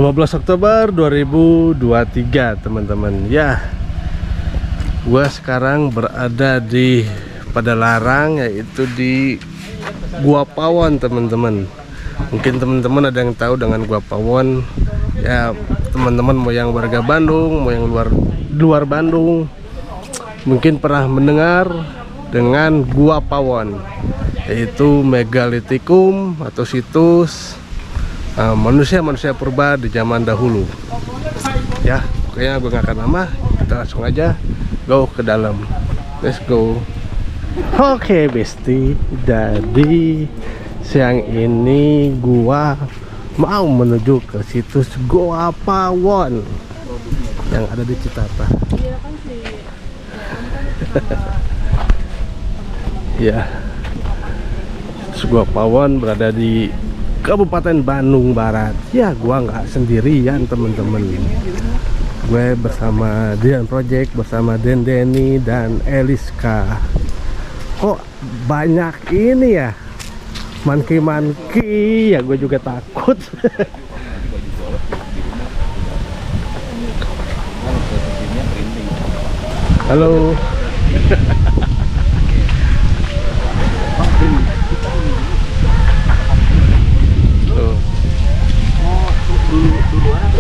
12 Oktober 2023 teman-teman. Ya, gua sekarang berada di Padalarang, yaitu di Gua Pawon teman-teman. Mungkin teman-teman ada yang tahu dengan Gua Pawon. Ya, teman-teman mau yang warga Bandung, mau yang luar Bandung, mungkin pernah mendengar dengan Gua Pawon, yaitu megalitikum atau situs manusia-manusia purba di zaman dahulu. Ya, pokoknya gue gak akan lama, kita langsung aja go ke dalam. Let's go. Oke Besti, jadi siang ini gua mau menuju ke situs Gua Pawon yang ada di Citata. Ya, situs Gua Pawon berada di Kabupaten Bandung Barat. Ya, gua nggak sendirian teman-teman. Gue bersama Dian Project, bersama Dendeni dan Eliska. Kok banyak ini ya, manki-manki ya, gue juga takut. Halo.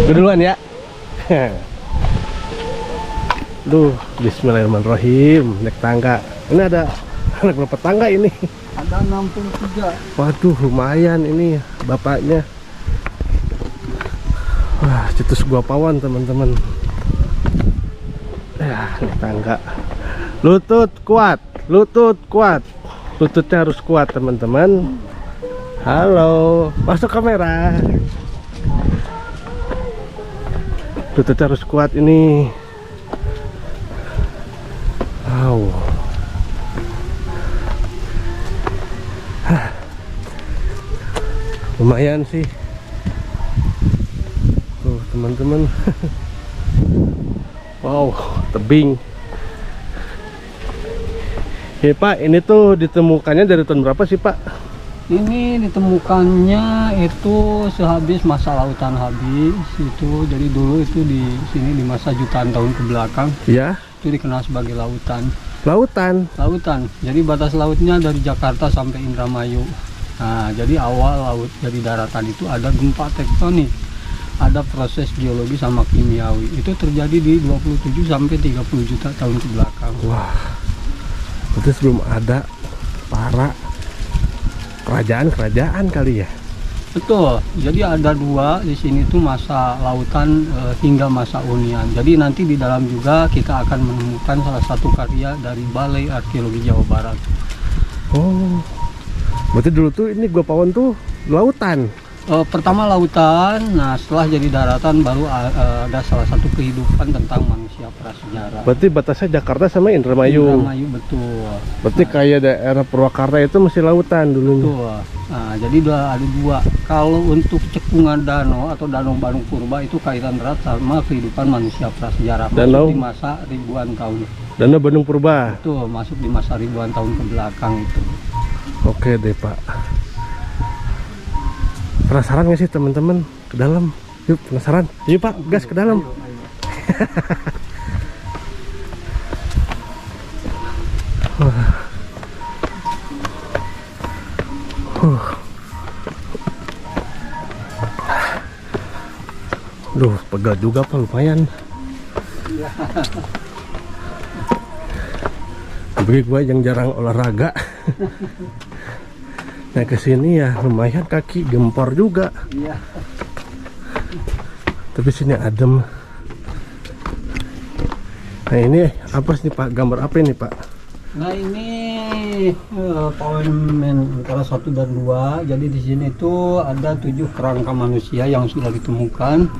Duluan ya. Duh, bismillahirrahmanirrahim. Naik tangga. Ini ada anak berapa tangga ini? Ada 63. Waduh, lumayan ini bapaknya. Wah, situs Gua Pawon teman-teman. Ya, naik tangga. Lutut kuat, lutut kuat. Lututnya harus kuat teman-teman. Halo, masuk kamera. Lututnya harus kuat ini. Wow. Lumayan sih. Tuh teman-teman. Wow, tebing. Ya Pak, ini tuh ditemukannya dari tahun berapa sih Pak? Ini ditemukannya itu sehabis masa lautan habis itu. Jadi dulu itu di sini di masa jutaan tahun ke belakang. Ya. Itu dikenal sebagai lautan. Lautan. Lautan. Jadi batas lautnya dari Jakarta sampai Indramayu. Nah, jadi awal laut dari daratan itu ada gempa tektonik. Ada proses geologi sama kimiawi. Itu terjadi di 27 sampai 30 juta tahun ke belakang. Wah. Berarti sebelum ada para kerajaan-kerajaan kali ya. Betul. Jadi ada dua di sini tuh masa lautan hingga masa Unian. Jadi nanti di dalam juga kita akan menemukan salah satu karya dari Balai Arkeologi Jawa Barat. Oh. Berarti dulu tuh ini Gua Pawon tuh lautan. Pertama lautan, nah setelah jadi daratan baru ada salah satu kehidupan tentang manusia prasejarah. Berarti batasnya Jakarta sama Indramayu. Indramayu, betul. Berarti kayak daerah Purwakarta itu masih lautan dulunya. Betul. Nah, jadi ada dua. Kalau untuk cekungan danau atau danau Bandung Purba itu kaitan erat sama kehidupan manusia prasejarah. Danau Masuk di masa ribuan tahun. Danau Bandung Purba. Betul, masuk di masa ribuan tahun ke belakang itu. Oke deh Pak. Penasaran nggak sih teman-teman ke dalam? Yuk, penasaran? Yuk Pak, gas ke dalam. Duh, pegal juga Pak, lumayan. Bagi gue yang jarang olahraga. Nah kesini ya lumayan, kaki gempor juga. Iya. Tapi sini adem. Nah ini apa sih Pak? Gambar apa ini Pak? Nah ini Pawon antara 1 dan 2. Jadi di sini tuh ada 7 kerangka manusia yang sudah ditemukan.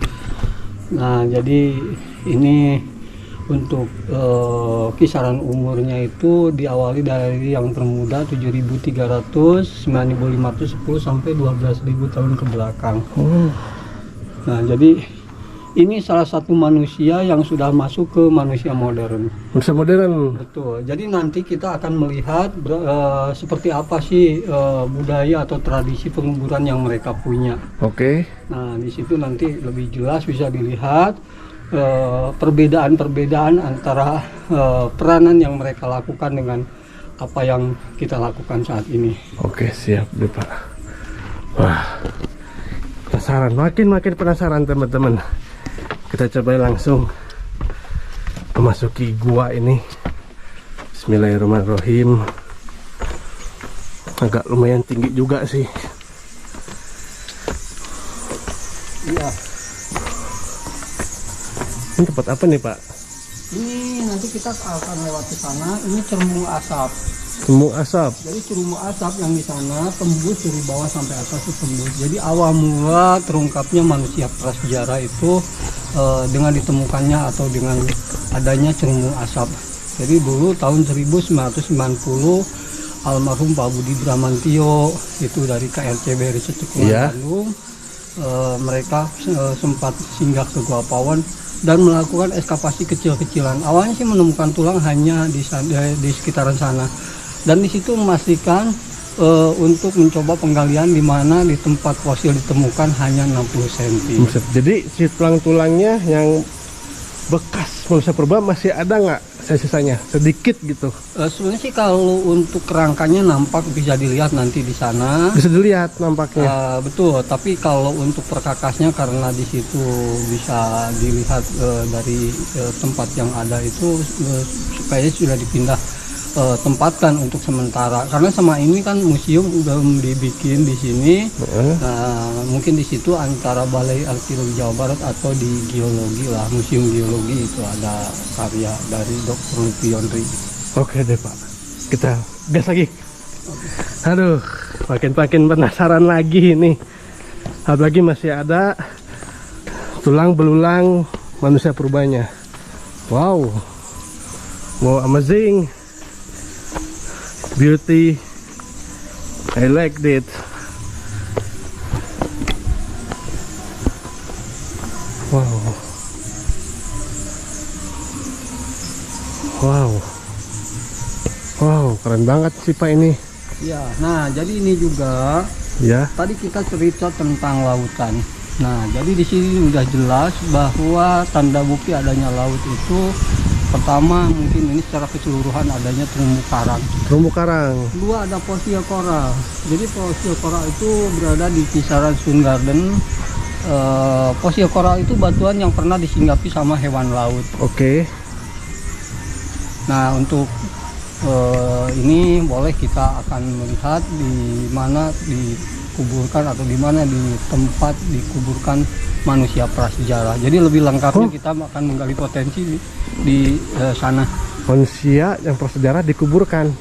Nah jadi ini untuk kisaran umurnya itu diawali dari yang termuda 7.300, 9.510 sampai 12.000 tahun ke belakang. Nah jadi Ini salah satu manusia yang sudah masuk ke manusia modern. Manusia modern. Betul. Jadi nanti kita akan melihat seperti apa sih budaya atau tradisi penguburan yang mereka punya. Oke. Nah, di situ nanti lebih jelas bisa dilihat perbedaan-perbedaan antara peranan yang mereka lakukan dengan apa yang kita lakukan saat ini. Oke, siap deh Pak. Wah, penasaran, makin penasaran teman-teman. Kita coba langsung memasuki gua ini. Bismillahirrahmanirrahim. Agak lumayan tinggi juga sih. Iya. Ini tempat apa nih Pak? Ini nanti kita akan lewat ke sana. Ini cermu asap. Cermu asap. Jadi cermu asap yang di sana tembus dari bawah sampai atas itu tembus. Jadi awal mula terungkapnya manusia prasejarah itu dengan ditemukannya atau dengan adanya cermu asap. Jadi dulu tahun 1990 almarhum Pak Budi Bramantio itu dari KRCB Riset Cekulang Bandung, mereka sempat singgah ke Gua Pawon dan melakukan ekskavasi kecil-kecilan. Awalnya sih menemukan tulang hanya di sekitaran sana, dan di situ memastikan untuk mencoba penggalian di mana di tempat fosil ditemukan hanya 60 cm. Jadi si tulang-tulangnya yang bekas manusia purba masih ada nggak sisanya? Sedikit gitu. Sebenarnya sih kalau untuk kerangkanya nampak bisa dilihat nanti di sana. Bisa dilihat nampaknya. Betul, tapi kalau untuk perkakasnya karena di situ bisa dilihat dari tempat yang ada itu supaya sudah dipindah tempatkan untuk sementara, karena sama ini kan museum udah dibikin di sini. Mungkin di situ antara Balai Arkeologi Jawa Barat atau di geologi lah, museum geologi itu ada karya dari Dr. Lutfi Yondri. Oke deh Pak, kita gas lagi. Aduh, makin penasaran lagi ini. Apalagi masih ada tulang belulang manusia purbanya. Wow, amazing. Beauty, I like it. Wow, keren banget sih Pak ini. Ya, nah jadi ini juga. Ya. Tadi kita cerita tentang lautan. Nah, jadi di sini udah jelas bahwa tanda bukti adanya laut itu pertama mungkin ini secara keseluruhan adanya terumbu karang. Terumbu karang. Kedua ada fosil koral. Jadi fosil koral itu berada di kisaran Sun Garden. Fosil koral itu batuan yang pernah disinggapi sama hewan laut. Oke. Nah, untuk ini boleh kita akan melihat di mana dikuburkan atau di mana di tempat dikuburkan manusia prasejarah. Jadi lebih lengkapnya kita akan menggali potensi di sana. Manusia yang prasejarah dikuburkan.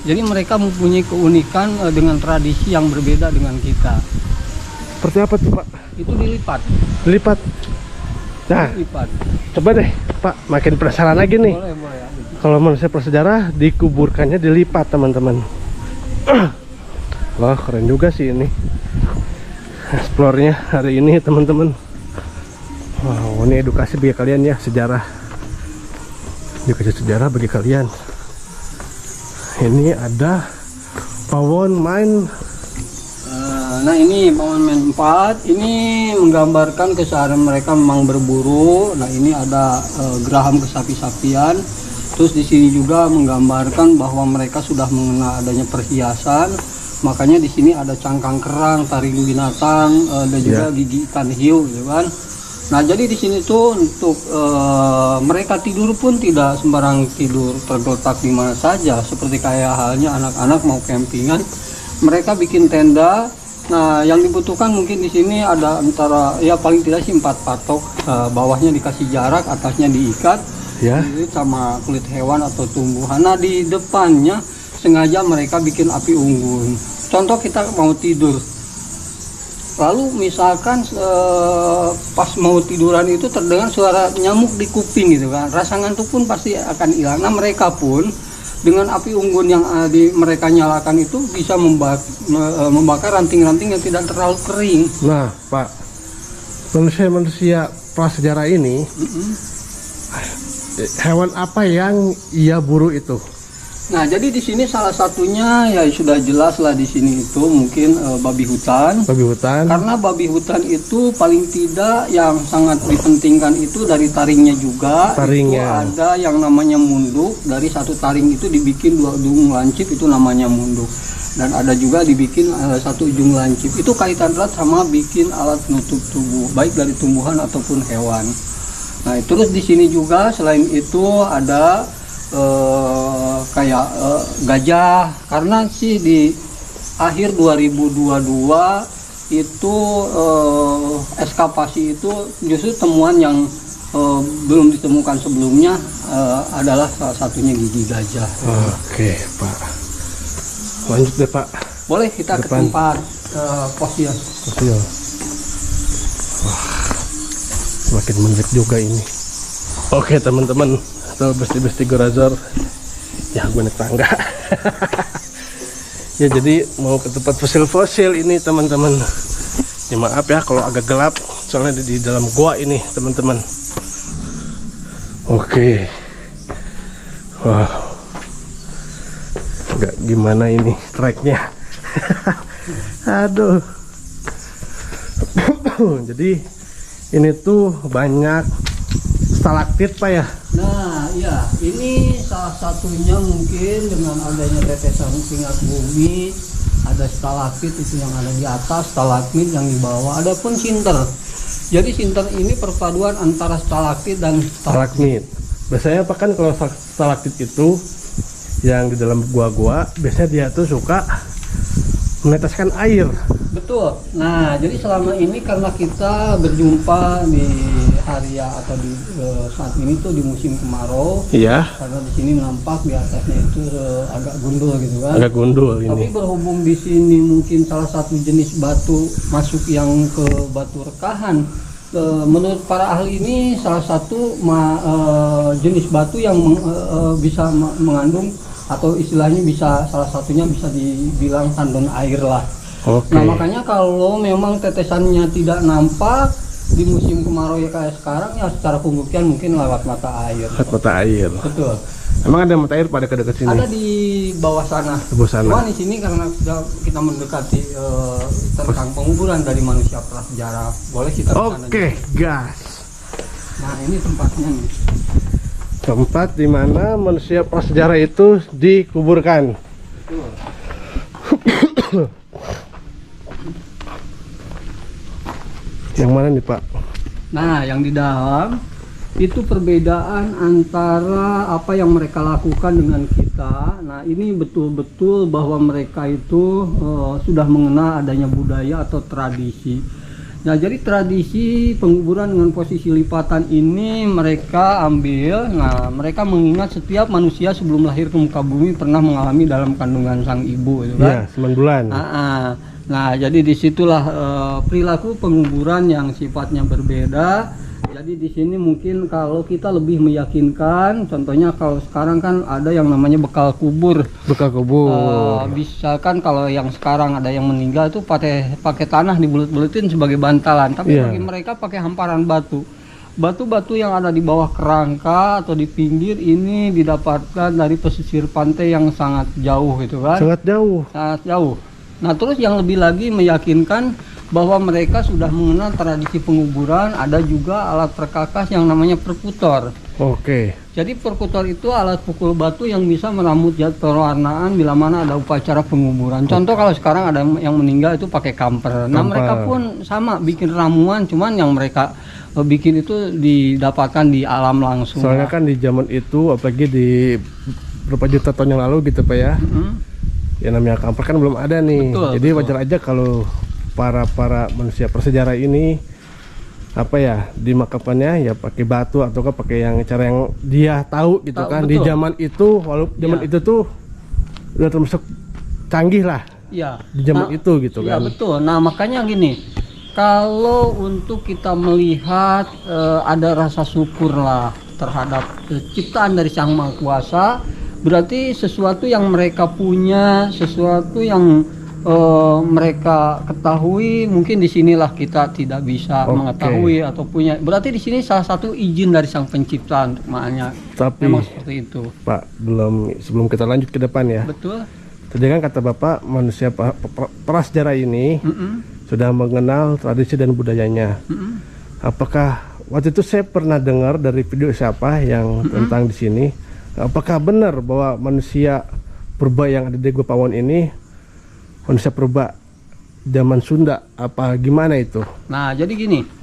Jadi mereka mempunyai keunikan dengan tradisi yang berbeda dengan kita. Seperti apa tuh Pak? Itu dilipat. Nah, Dilipat. Coba deh Pak, makin penasaran lagi nih. Boleh. Kalau manusia prasejarah dikuburkannya dilipat teman-teman. Wah, keren juga sih ini. Explore-nya hari ini teman-teman. Wow, ini edukasi bagi kalian ya, sejarah. Edukasi sejarah bagi kalian. Ini ada Pawon Mine. Nah, ini Pawon Mine 4. Ini menggambarkan keseharian mereka memang berburu. Nah, ini ada geraham kesapi-sapian. Terus di sini juga menggambarkan bahwa mereka sudah mengenal adanya perhiasan. Makanya di sini ada cangkang kerang, taring binatang, dan juga gigi ikan hiu, gitu kan. Nah, jadi di sini tuh untuk mereka tidur pun tidak sembarang tidur tergeletak di mana saja, seperti kayak halnya anak-anak mau campingan, mereka bikin tenda. Nah, yang dibutuhkan mungkin di sini ada antara ya paling tidak sih 4 patok, bawahnya dikasih jarak, atasnya diikat, sama kulit hewan atau tumbuhan. Nah, di depannya sengaja mereka bikin api unggun. Contoh kita mau tidur, lalu misalkan pas mau tiduran itu terdengar suara nyamuk di kuping gitu kan, rasa ngantuk pun pasti akan hilang. Nah, mereka pun dengan api unggun yang mereka nyalakan itu bisa membakar ranting-ranting yang tidak terlalu kering. Nah Pak, manusia prasejarah ini, hewan apa yang ia buru itu? Nah, jadi di sini salah satunya ya sudah jelas lah di sini itu mungkin babi hutan. Babi hutan. Karena babi hutan itu paling tidak yang sangat dipentingkan itu dari taringnya juga. Taringnya. Itu ada yang namanya munduk. Dari satu taring itu dibikin 2 ujung lancip, itu namanya munduk. Dan ada juga dibikin 1 ujung lancip. Itu kaitan erat sama bikin alat nutup tubuh, baik dari tumbuhan ataupun hewan. Nah, terus di sini juga selain itu ada kayak gajah, karena sih di akhir 2022 itu eskapasi itu justru temuan yang belum ditemukan sebelumnya adalah salah satunya gigi gajah. Oke, Pak. Lanjut deh, Pak. Boleh kita ke tempat fosil. Fosil. Wah, semakin menarik juga ini. Oke, teman-teman. Atau besti-besti Gorazor, ya gue naik tangga. Ya, jadi mau ke tempat fosil-fosil ini teman-teman. Ya maaf ya kalau agak gelap, soalnya di dalam gua ini teman-teman. Oke. Wow, nggak gimana ini treknya. Aduh. Jadi ini tuh banyak stalaktit, Pak ya. Nah, iya, ini salah satunya mungkin dengan adanya tetesan keringat bumi, ada stalaktit itu yang ada di atas, stalagmit yang di bawah, ada pun sinter. Jadi sinter ini perpaduan antara stalaktit dan Stalagmit. Biasanya apa kan kalau stalaktit itu yang di dalam gua-gua, biasanya dia tuh suka meneteskan air. Betul. Nah, jadi selama ini karena kita berjumpa di hari atau di saat ini tuh di musim kemarau. Iya. Karena di sini nampak di atasnya itu agak gundul gitu kan. Agak gundul ini. Tapi berhubung di sini mungkin salah satu jenis batu masuk yang ke batu rekahan. Menurut para ahli ini salah satu jenis batu yang bisa mengandung atau istilahnya bisa salah satunya bisa dibilang tandon air lah. Oke. Nah, makanya kalau memang tetesannya tidak nampak di musim kemarau ya kayak sekarang, ya secara pembuktian mungkin lewat mata air. Lewat mata air. Betul. Emang ada mata air pada dekat sini? Ada di bawah sana. Di bawah sana. Cuma di sini karena sudah kita mendekati tentang penguburan dari manusia prasejarah, boleh kita ke sana Oke, juga. gas. Nah, ini tempatnya nih. Tempat di mana manusia prasejarah itu dikuburkan. Betul. Yang mana nih, Pak? Nah, yang di dalam itu perbedaan antara apa yang mereka lakukan dengan kita. Nah, ini betul-betul bahwa mereka itu sudah mengenal adanya budaya atau tradisi. Nah, jadi tradisi penguburan dengan posisi lipatan ini mereka ambil. Nah, mereka mengingat setiap manusia sebelum lahir ke muka bumi pernah mengalami dalam kandungan sang ibu, gitu kan? Ya, 9 bulan. Nah, jadi disitulah perilaku penguburan yang sifatnya berbeda. Jadi di sini mungkin kalau kita lebih meyakinkan, contohnya kalau sekarang kan ada yang namanya bekal kubur. Bekal kubur. Misalkan kalau yang sekarang ada yang meninggal itu pakai tanah dibulut-bulutin sebagai bantalan, tapi bagi mereka pakai hamparan batu. Batu-batu yang ada di bawah kerangka atau di pinggir ini didapatkan dari pesisir pantai yang sangat jauh, gitu kan? Sangat jauh. Sangat jauh. Nah, terus yang lebih lagi meyakinkan bahwa mereka sudah mengenal tradisi penguburan, ada juga alat perkakas yang namanya perkutor. Oke. Jadi perkutor itu alat pukul batu yang bisa meramut zat pewarnaan bila mana ada upacara penguburan. Contoh kalau sekarang ada yang meninggal itu pakai kamper. Nah, mereka pun sama bikin ramuan, cuman yang mereka bikin itu didapatkan di alam langsung. Soalnya kan di zaman itu, apalagi di berapa juta tahun yang lalu gitu, Pak ya. Ya namanya kamper kan belum ada nih. Betul, jadi betul. wajar aja kalau para manusia prasejarah ini apa ya dimakamkannya ya pakai batu atau pakai yang cara yang dia tahu gitu kan. Betul. Di zaman itu, walaupun zaman itu tuh udah termasuk canggih lah. Iya. Di zaman itu gitu Iya, kan. betul. Nah, makanya gini, kalau untuk kita melihat ada rasa syukur lah terhadap ciptaan dari Sang Maha Kuasa, berarti sesuatu yang mereka punya, sesuatu yang mereka ketahui, mungkin di sinilah kita tidak bisa mengetahui atau punya. Berarti di sini salah satu izin dari Sang Pencipta untuk makanya. Tapi Memang seperti itu. Pak, sebelum kita lanjut ke depan ya. Betul. Tadi kan kata Bapak manusia prasejarah ini sudah mengenal tradisi dan budayanya. Apakah waktu itu saya pernah dengar dari video siapa yang tentang di sini? Apakah benar bahwa manusia purba yang ada di Gua Pawon ini manusia purba zaman Sunda? Apa gimana itu? Nah, jadi gini.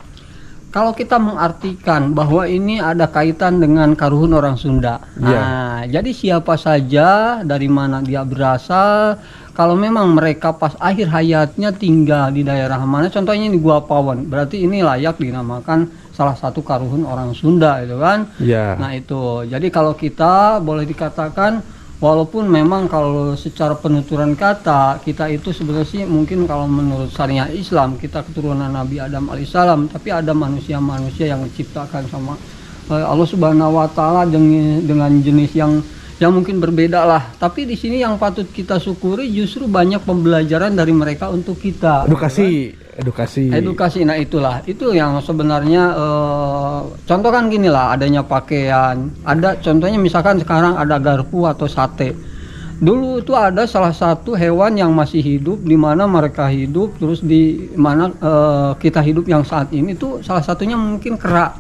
Kalau kita mengartikan bahwa ini ada kaitan dengan Karuhun orang Sunda. Nah, jadi siapa saja dari mana dia berasal, kalau memang mereka pas akhir hayatnya tinggal di daerah mana, contohnya di Gua Pawon, berarti ini layak dinamakan salah satu Karuhun orang Sunda, itu kan? Ya. Nah itu, jadi kalau kita boleh dikatakan, walaupun memang kalau secara penuturan kata kita itu sebenarnya mungkin kalau menurut syariat Islam kita keturunan Nabi Adam alaihissalam, tapi ada manusia-manusia yang diciptakan sama Allah Subhanahu Wa Taala dengan jenis yang mungkin berbeda lah. Tapi di sini yang patut kita syukuri justru banyak pembelajaran dari mereka untuk kita. Edukasi. Nah itulah, itu yang sebenarnya contoh kan gini lah, adanya pakaian, ada contohnya misalkan sekarang ada garpu atau sate. Dulu itu ada salah satu hewan yang masih hidup, di mana mereka hidup, terus di mana kita hidup yang saat ini tuh salah satunya mungkin kera.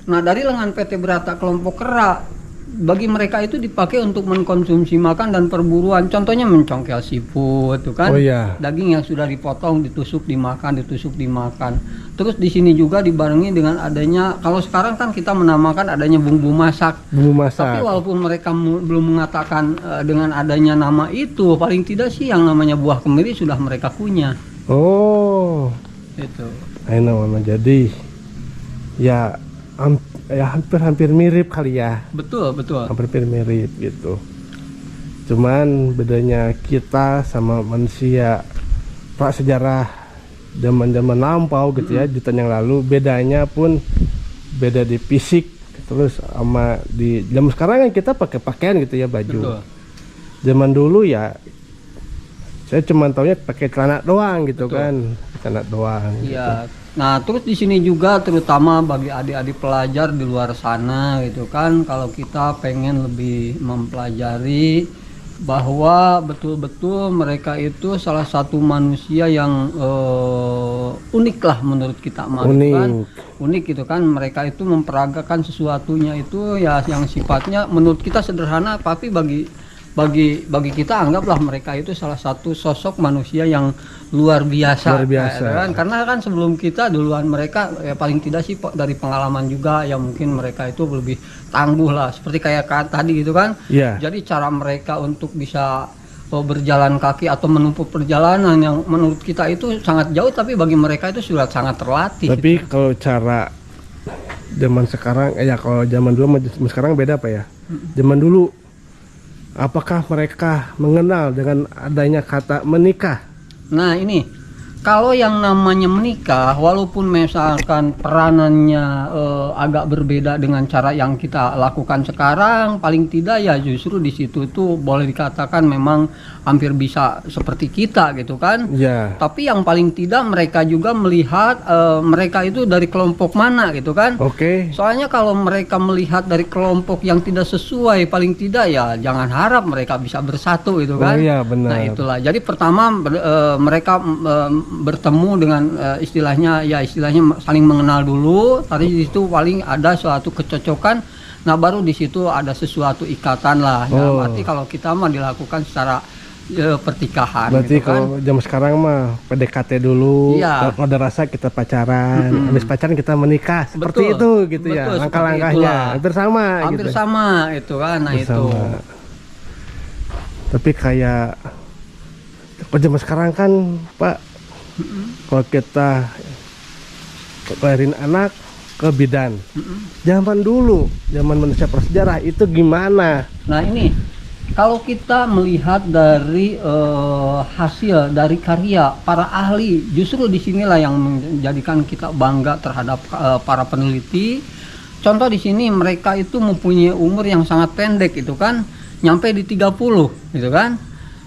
Nah dari lengan PT Brata kelompok kera, bagi mereka itu dipakai untuk mengkonsumsi makan dan perburuan. Contohnya mencongkel siput, tuh kan? Daging yang sudah dipotong ditusuk dimakan. Terus di sini juga dibarengi dengan adanya, kalau sekarang kan kita menamakan adanya bumbu masak. Tapi walaupun mereka belum mengatakan dengan adanya nama itu, paling tidak sih yang namanya buah kemiri sudah mereka punya. Oh. Itu. Jadi ya hampir mirip kali ya. Betul. Hampir mirip gitu. Cuman bedanya kita sama manusia prasejarah zaman lampau gitu ya, jutaan yang lalu, bedanya pun beda di fisik, terus sama di zaman sekarang kan kita pakai pakaian gitu ya, baju. Betul. Zaman dulu ya saya cuma taunya pakai celana doang gitu. Betul. Kan, celana doang. Iya. Gitu. Nah, terus di sini juga terutama bagi adik-adik pelajar di luar sana gitu kan, kalau kita pengen lebih mempelajari bahwa betul-betul mereka itu salah satu manusia yang unik lah menurut kita, unik gitu kan. Mereka itu memperagakan sesuatunya itu ya yang sifatnya menurut kita sederhana, tapi bagi kita anggaplah mereka itu salah satu sosok manusia yang luar biasa. Kan? Karena kan sebelum kita duluan mereka ya paling tidak sih dari pengalaman juga ya mungkin mereka itu lebih tangguh lah, seperti kayak tadi gitu kan. Jadi cara mereka untuk bisa berjalan kaki atau menempuh perjalanan yang menurut kita itu sangat jauh, tapi bagi mereka itu sudah sangat terlatih. Tapi gitu. Kalau cara zaman sekarang ya, kalau zaman dulu sama sekarang beda apa ya? Zaman dulu apakah mereka mengenal dengan adanya kata menikah? Nah ini, kalau yang namanya menikah, walaupun misalkan peranannya agak berbeda dengan cara yang kita lakukan sekarang, paling tidak ya justru di situ tuh boleh dikatakan memang hampir bisa seperti kita gitu kan. Tapi yang paling tidak mereka juga melihat mereka itu dari kelompok mana gitu kan. Soalnya kalau mereka melihat dari kelompok yang tidak sesuai, paling tidak ya jangan harap mereka bisa bersatu gitu kan. Benar. Nah itulah, jadi pertama mereka bertemu dengan istilahnya saling mengenal dulu. Tadi di situ paling ada suatu kecocokan. Nah baru di situ ada sesuatu ikatan lah. Berarti kalau kita mah dilakukan secara pertikahan. Berarti gitu kan. Kalau zaman sekarang mah PDKT dulu, kalau ada rasa kita pacaran, habis pacaran kita menikah, seperti itu gitu. Ya langkah-langkahnya hampir sama itu kan. Nah itu. Tapi kayak zaman sekarang kan Pak, kalau kita kelahirin anak ke bidan, zaman dulu, zaman manusia prasejarah itu gimana? Nah ini, kalau kita melihat dari hasil dari karya para ahli, justru disinilah yang menjadikan kita bangga terhadap para peneliti. Contoh di sini mereka itu mempunyai umur yang sangat pendek itu kan, nyampe di 30 gitu kan.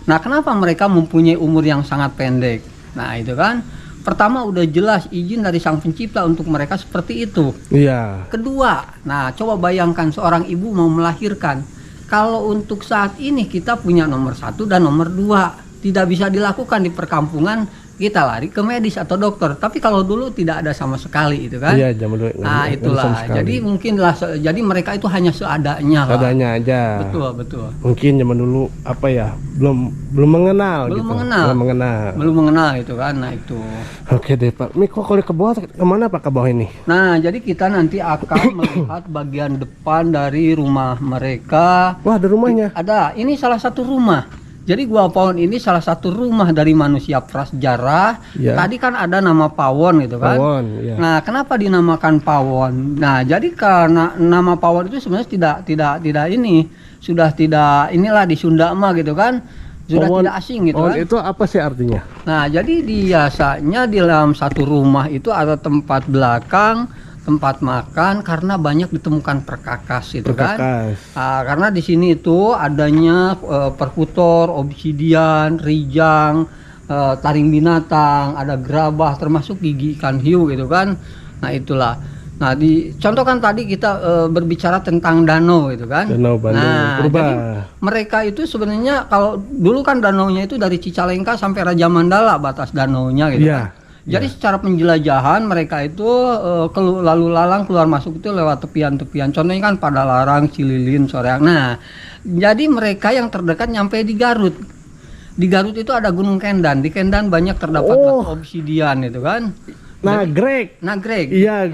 Nah, kenapa mereka mempunyai umur yang sangat pendek? Nah, itu kan pertama udah jelas izin dari Sang Pencipta untuk mereka seperti itu. Iya. Kedua, nah coba bayangkan seorang ibu mau melahirkan. Kalau untuk saat ini kita punya nomor 1 dan nomor 2, tidak bisa dilakukan di perkampungan, kita lari ke medis atau dokter. Tapi kalau dulu tidak ada sama sekali itu kan. Iya, zaman dulu. Nah, itulah. Jadi mungkinlah jadi mereka itu hanya seadanya lah. Seadanya aja. Betul, betul. Mungkin zaman dulu apa ya? Belum mengenal Belum gitu. mengenal. Belum mengenal itu kan. Nah, itu. Oke deh, Pak. Miko kalau ke bawah kemana Pak, ke bawah ini? Nah, jadi kita nanti akan melihat bagian depan dari rumah mereka. Wah, ada rumahnya. Ada. Ini salah satu rumah. Jadi Gua Pawon ini salah satu rumah dari manusia prasejarah. Ya. Tadi kan ada nama Pawon gitu kan. Pawon, ya. Nah, kenapa dinamakan Pawon? Nah, jadi karena nama Pawon itu sebenarnya tidak ini, sudah tidak inilah di Sunda mah gitu kan. Sudah Pawon, tidak asing gitu Pawon kan. itu apa sih artinya? Nah, jadi biasanya di dalam satu rumah itu ada tempat belakang, tempat makan, karena banyak ditemukan perkakas itu kan. Karena di sini itu adanya perkutor, obsidian, rijang, taring binatang, ada gerabah, termasuk gigi ikan hiu gitu kan. Nah, itulah. Nah, dicontohkan tadi kita berbicara tentang danau gitu kan. Danau Bandung Purba. Jadi mereka itu sebenarnya kalau dulu kan danaunya itu dari Cicalengka sampai Raja Mandala batas danaunya gitu kan. Jadi secara penjelajahan mereka itu lalu lalang keluar masuk itu lewat tepian-tepian. Contohnya kan Padalarang, Cililin, Soreang. Nah, jadi mereka yang terdekat nyampe di Garut. Di Garut itu ada Gunung Kendan. Di Kendan banyak terdapat batu obsidian itu kan. Nagreg. Iya,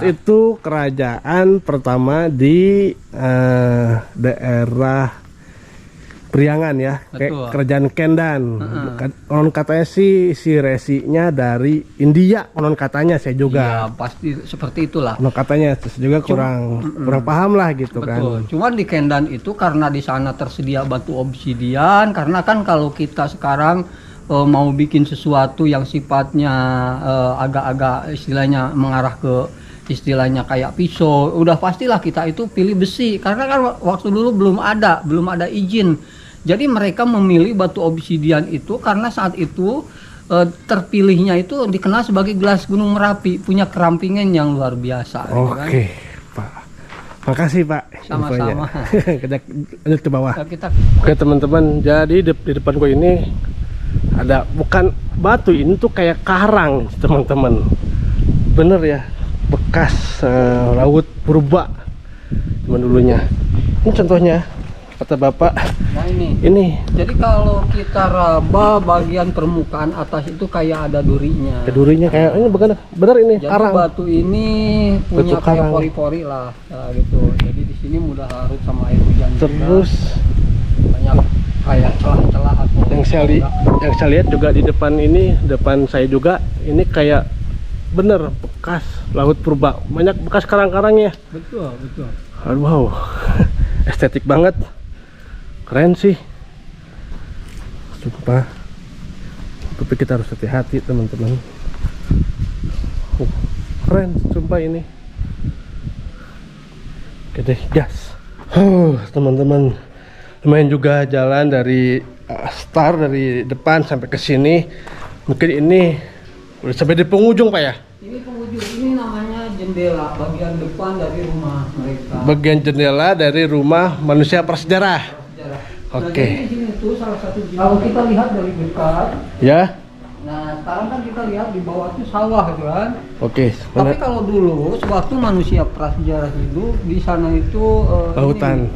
itu kerajaan pertama di daerah Priangan ya, kayak kerajaan Kendan. Konon katanya si resinya dari India, konon katanya saya juga. Iya, pasti seperti itulah. Konon katanya saya juga kurang paham lah gitu. Betul. Kan. Cuman di Kendan itu karena di sana tersedia batu obsidian, karena kan kalau kita sekarang mau bikin sesuatu yang sifatnya agak-agak istilahnya mengarah ke istilahnya kayak pisau, udah pastilah kita itu pilih besi, karena kan waktu dulu belum ada izin. Jadi mereka memilih batu obsidian itu karena saat itu terpilihnya itu dikenal sebagai gelas Gunung Merapi, punya kerampingan yang luar biasa. Oke, Pak. Makasih Pak. Sama-sama. Kita lanjut ke bawah. Kita... Oke teman-teman, jadi di depan gue ini ada bukan batu, ini tuh kayak karang teman-teman. Bener ya, bekas laut purba zaman dulunya. Ini contohnya kata Bapak. Nah ini. Jadi kalau kita raba bagian permukaan atas itu kayak ada durinya. Durinya kayak ini bener ini. Jadi karang. Batu ini punya kayak pori-pori lah, gitu. Jadi di sini mudah larut sama air hujan. Terus juga. Banyak kayak celah-celah atau yang saya lihat juga di depan saya juga ini kayak bener bekas laut purba, banyak bekas karang-karangnya. Betul. Aduh, wow. Estetik banget, keren sih, sumpah. Tapi kita harus hati-hati teman-teman. Keren sumpah ini. Oke deh, gas. Teman-teman, lumayan juga jalan dari start dari depan sampai ke sini. Mungkin ini udah sampai di penghujung Pak ya? Ini penghujung, ini namanya jendela bagian depan dari rumah mereka. Bagian jendela dari rumah manusia prasejarah. Oke. Nah, di sini tuh salah satu kalau kita lihat dari dekat. Ya. Nah, sekarang kan kita lihat di bawah itu sawah gitu kan. Oke. Tapi kalau dulu sewaktu manusia prasejarah hidup di sana itu lautan.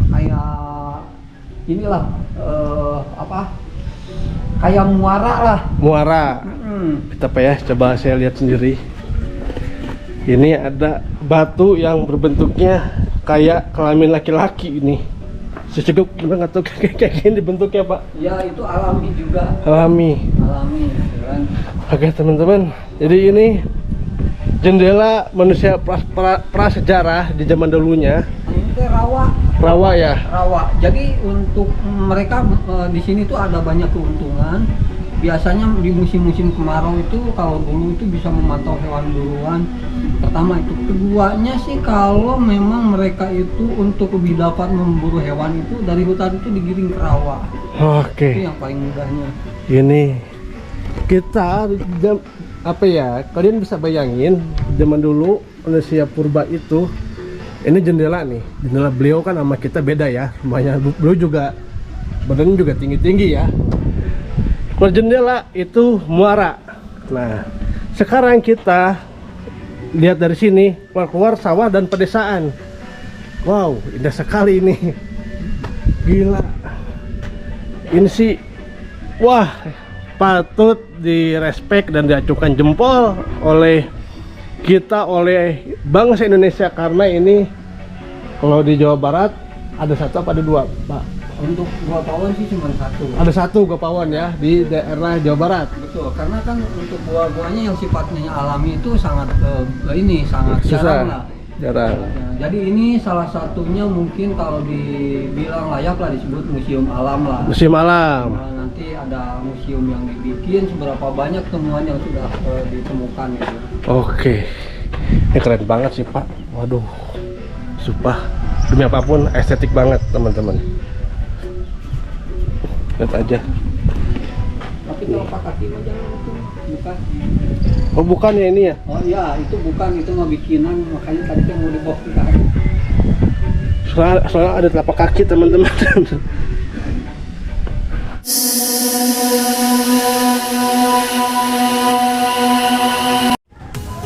Kayak inilah kayak muara. Kita apa ya, coba saya lihat sendiri. Ini ada batu yang berbentuknya kayak kelamin laki-laki ini. Saya juga nggak tahu kayak gini bentuknya Pak. Ya itu alami juga. Alami gitu kan. Oke teman-teman, jadi ini jendela manusia prasejarah di zaman dulunya. Ini rawa ya. Rawa. Jadi untuk mereka di sini tuh ada banyak keuntungan. biasanya di musim-musim kemarau itu kalau dulu itu bisa memantau hewan buruan. Pertama itu, keduanya sih kalau memang mereka itu untuk lebih dapat memburu hewan itu dari hutan itu digiring ke rawa. Oke. Itu yang paling mudahnya. Ini kita apa ya? Kalian bisa bayangin zaman dulu manusia purba itu, ini jendela nih. Jendela beliau kan sama kita beda ya. Rumahnya beliau juga badannya juga tinggi-tinggi ya. Kalau jendela itu muara. Nah, sekarang kita lihat dari sini keluar sawah dan pedesaan. Wow, indah sekali ini. Gila. Ini sih, wah, patut direspek dan diacungkan jempol oleh kita, oleh bangsa Indonesia, karena ini kalau di Jawa Barat ada satu apa ada dua, Pak? Untuk gua pawon sih cuma satu. Ada satu gua pawon ya di daerah Jawa Barat. Betul, karena kan untuk gua-guanya yang sifatnya alami itu sangat sangat Susah. jarang lah. Jarang. Nah, jadi ini salah satunya mungkin kalau dibilang layak lah disebut museum alam lah. Musim malam. Nah, nanti ada museum yang dibikin seberapa banyak temuan yang sudah ditemukan gitu. Oke. Ini keren banget sih, Pak. Waduh. Sumpah, demi apapun estetik banget, teman-teman. Lihat aja. Tapi kalau pakai kaki aja itu bukan. Oh, bukan ya ini ya? Oh iya, itu bukan, itu mah bikinan, makanya tadi kan mau dibawa ke kaki. Soalnya ada telapak kaki, teman-teman.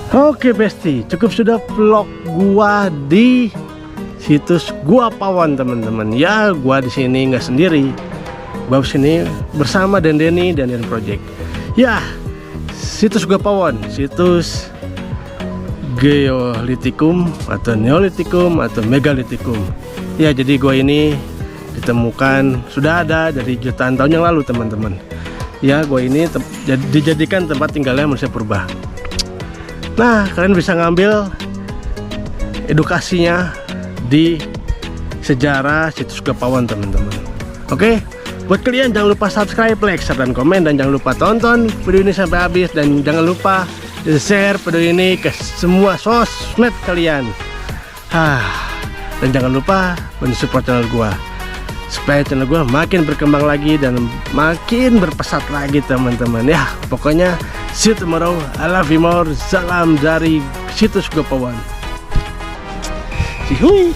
Oke Besti, cukup sudah vlog gua di situs Gua Pawon, teman-teman. Ya, gua di sini nggak sendiri. Gua di sini bersama Dendeni dan Den Project. Ya, situs Gua Pawon, situs Geolitikum atau Neolitikum atau Megalitikum. Ya, jadi gua ini ditemukan sudah ada dari jutaan tahun yang lalu, teman-teman. Ya, gua ini dijadikan tempat tinggalnya manusia purba. Nah, kalian bisa ngambil edukasinya di sejarah situs Gua Pawon, teman-teman. Oke, buat kalian jangan lupa subscribe, like, share, dan komen, dan jangan lupa tonton video ini sampai habis, dan jangan lupa share video ini ke semua sosmed kalian. Dan jangan lupa mensupport channel gua supaya channel gua makin berkembang lagi dan makin berpesat lagi, teman-teman. Ya, pokoknya see you tomorrow. I love you more. Salam dari situs Gua Pawon. Cihuy.